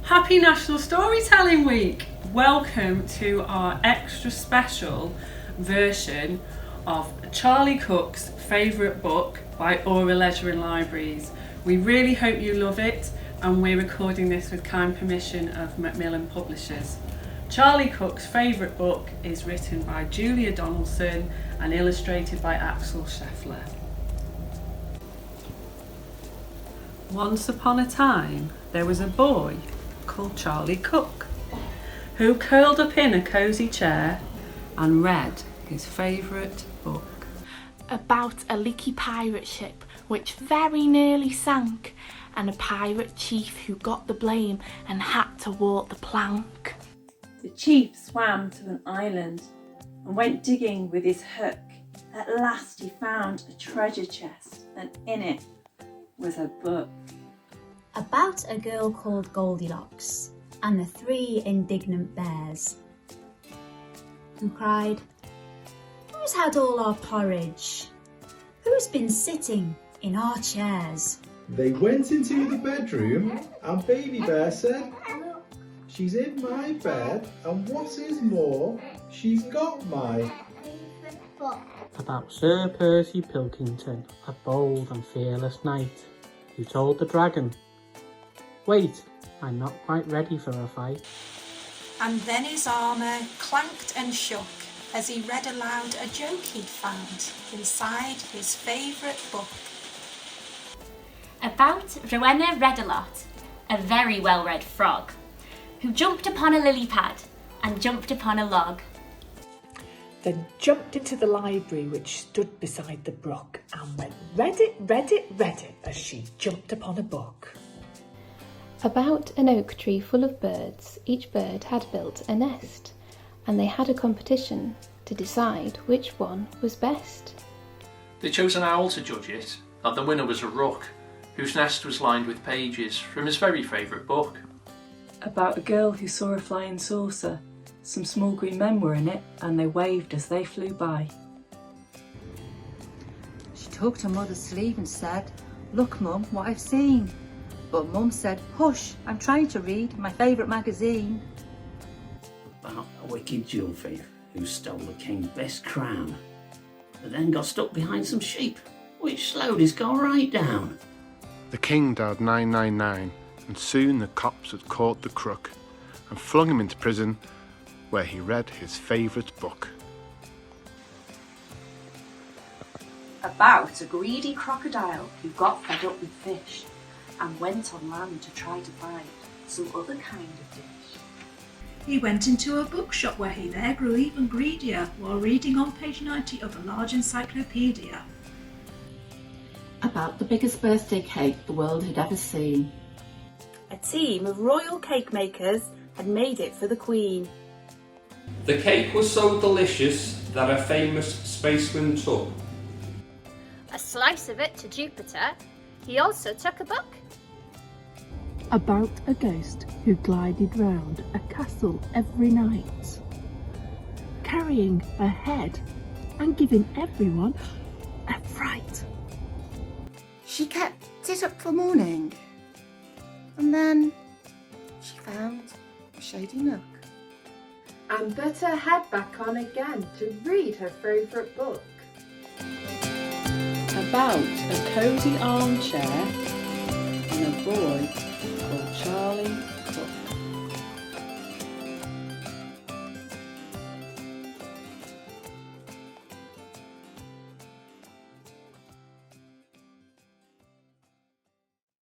Happy National Storytelling Week! Welcome to our extra special version of Charlie Cook's favourite book by Oral Leisure and Libraries. We really hope you love it, and we're recording this with kind permission of Macmillan Publishers. Charlie Cook's favourite book is written by Julia Donaldson and illustrated by Axel Scheffler. Once upon a time, there was a boy called Charlie Cook, who curled up in a cosy chair and read his favourite book. About a leaky pirate ship which very nearly sank, and a pirate chief who got the blame and had to walk the plank. The chief swam to an island and went digging with his hook. At last he found a treasure chest, and in it was a book. About a girl called Goldilocks and the 3 indignant bears, who cried, "Who's had all our porridge? Who's been sitting in our chairs?" They went into the bedroom and Baby Bear said, "She's in my bed, and what is more, she's got my..." About Sir Percy Pilkington, a bold and fearless knight, who told the dragon, "Wait, I'm not quite ready for a fight." And then his armour clanked and shook as he read aloud a joke he'd found inside his favourite book. About Rowena Read-a-lot, a very well-read frog, who jumped upon a lily pad and jumped upon a log. Then jumped into the library which stood beside the brook and went read it as she jumped upon a book. About an oak tree full of birds, each bird had built a nest, and they had a competition to decide which one was best. They chose an owl to judge it, and the winner was a rook, whose nest was lined with pages from his very favourite book. About a girl who saw a flying saucer. Some small green men were in it, and they waved as they flew by. She tugged her mother's sleeve and said, "Look, Mum, what I've seen." But Mum said, "Hush, I'm trying to read my favourite magazine." About a wicked jewel thief who stole the king's best crown, but then got stuck behind some sheep, which slowed his car right down. The king dialed 999, and soon the cops had caught the crook and flung him into prison, where he read his favourite book. About a greedy crocodile who got fed up with fish and went on land to try to find some other kind of dish. He went into a bookshop where he there grew even greedier while reading on page 90 of a large encyclopedia. About the biggest birthday cake the world had ever seen. A team of royal cake makers had made it for the Queen. The cake was so delicious that a famous spaceman took A slice of it to Jupiter. He also took a book. About a ghost who glided round a castle every night, carrying a head and giving everyone a fright. She kept it up for morning, and then she found a shady nook. And put her head back on again to read her favourite book. About a cosy armchair and a boy called Charlie